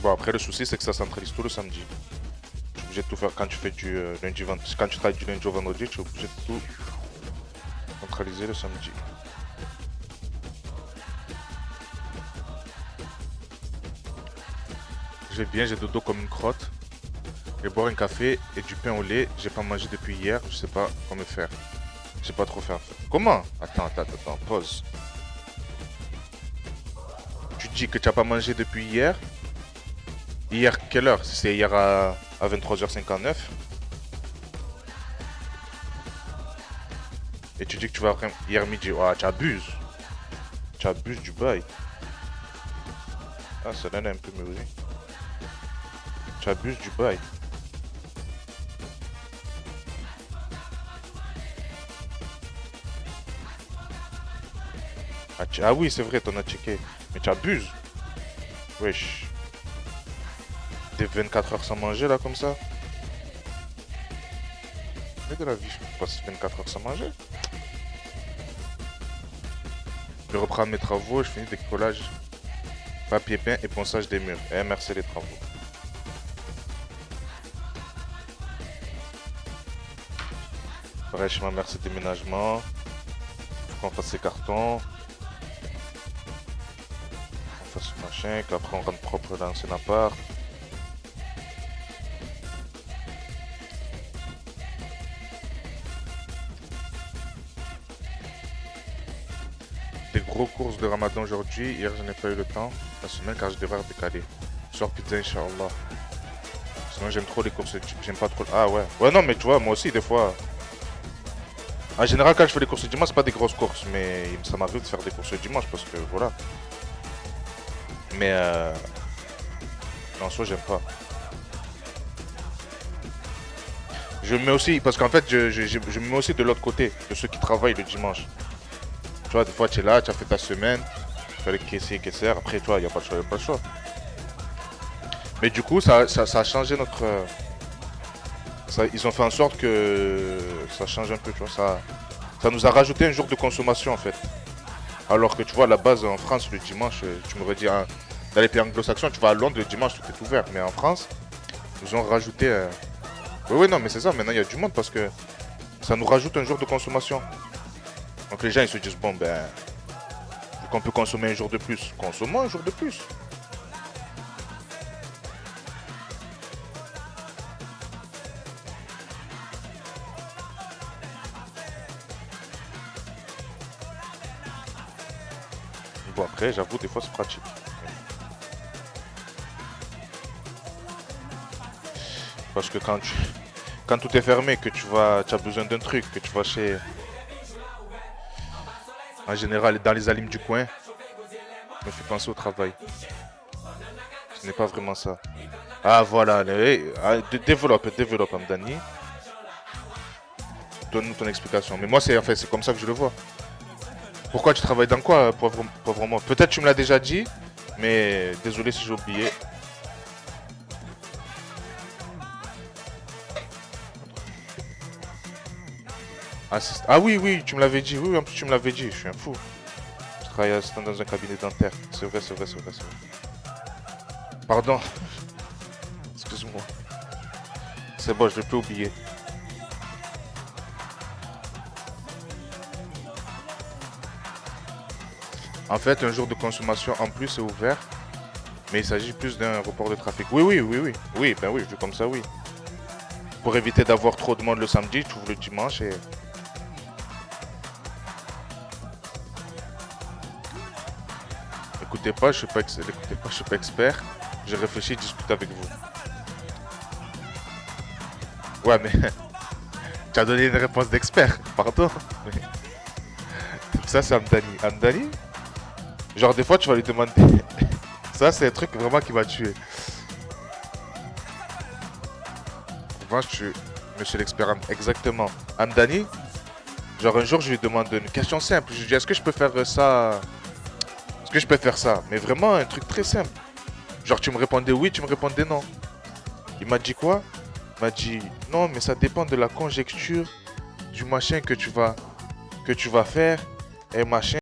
Bon, après, le souci, c'est que ça centralise tout le samedi. Tu es obligé de tout faire quand tu fais du lundi, vendredi. Quand tu travailles du lundi au vendredi, tu es obligé de tout centraliser le samedi. Je vais bien, j'ai dodo comme une crotte. Je vais boire un café et du pain au lait. J'ai pas mangé depuis hier, je sais pas comment faire. Je sais pas trop faire. Comment? Attends, pause. Tu dis que tu n'as pas mangé depuis hier. Hier, quelle heure? C'est hier à 23h59. Et tu dis que tu vas après hier midi. Ah, tu abuses. Tu abuses du bail. Ah, ça donne un peu mûri. Tu abuses du bail. Ah oui, c'est vrai, t'en as checké. Mais tu abuses. Wesh. Des 24 heures sans manger là comme ça. Mais de la vie, je passe 24 heures sans manger. Je reprends mes travaux, je finis décollage, papier peint et ponçage des murs. Eh, merci les travaux. Pareil, chez ma mère, c'est déménagement. Faut qu'on fasse ses cartons. On fasse ce machin, qu'après on rentre propre dans l'ancien appart. Des gros courses de Ramadan aujourd'hui. Hier, je n'ai pas eu le temps. La semaine, car je devrais décaler. Soir pizza, Inch'Allah. Sinon, j'aime trop les courses. J'aime pas trop. Ah ouais. Ouais, non, mais tu vois, moi aussi, des fois. En général, quand je fais les courses le dimanche, c'est pas des grosses courses. Mais ça m'arrive de faire des courses le dimanche parce que voilà. Mais en soi, j'aime pas. Je me mets aussi, parce qu'en fait, je me mets aussi de l'autre côté, de ceux qui travaillent le dimanche. Tu vois, des fois, tu es là, tu as fait ta semaine, tu fais les caissiers, après, toi, il n'y a pas de choix, il a pas de choix. Mais du coup, ça a changé notre... ils ont fait en sorte que ça change un peu, tu vois. Ça nous a rajouté un jour de consommation, en fait. Alors que, tu vois, à la base, en France, le dimanche, tu m'aurais dit, hein, dans les pays anglo-saxons, tu vas à Londres, le dimanche, tout est ouvert. Mais en France, ils ont rajouté... Oui, non, mais c'est ça, maintenant, il y a du monde parce que ça nous rajoute un jour de consommation. Donc les gens ils se disent bon ben vu qu'on peut consommer un jour de plus, consommons un jour de plus. Bon après j'avoue des fois c'est pratique. Parce que quand tout est fermé, que tu as besoin d'un truc, que tu vas chez en général dans les alims du coin, me fait penser au travail. Ce n'est pas vraiment ça. Ah voilà, développe Amdani. Donne-nous ton explication. Mais moi c'est en fait c'est comme ça que je le vois. Pourquoi tu travailles dans quoi, pauvre moi? Peut-être tu me l'as déjà dit, mais désolé si j'ai oublié. Ah oui, tu me l'avais dit. Oui, en plus tu me l'avais dit. Je suis un fou. Je travaille assistant dans un cabinet dentaire. C'est vrai. Pardon. Excuse-moi. C'est bon, je ne vais plus oublier. En fait, un jour de consommation en plus est ouvert, mais il s'agit plus d'un report de trafic. Oui. Oui, ben oui, je dis comme ça, oui. Pour éviter d'avoir trop de monde le samedi, tu ouvres le dimanche et... Écoutez pas, je suis pas expert. J'ai réfléchi, discute avec vous. Ouais, mais tu as donné une réponse d'expert, pardon. Ça, c'est Amdani. Amdani? Genre, des fois, tu vas lui demander. Ça, c'est un truc vraiment qui m'a tué. Moi, je suis monsieur l'expert. Exactement. Amdani? Genre, un jour, je lui demande une question simple. Je lui dis, est-ce que je peux faire ça? Est-ce que je peux faire ça? Mais vraiment, un truc très simple. Genre, tu me répondais oui, tu me répondais non. Il m'a dit quoi? Il m'a dit, non, mais ça dépend de la conjecture du machin que tu vas faire. Et machin.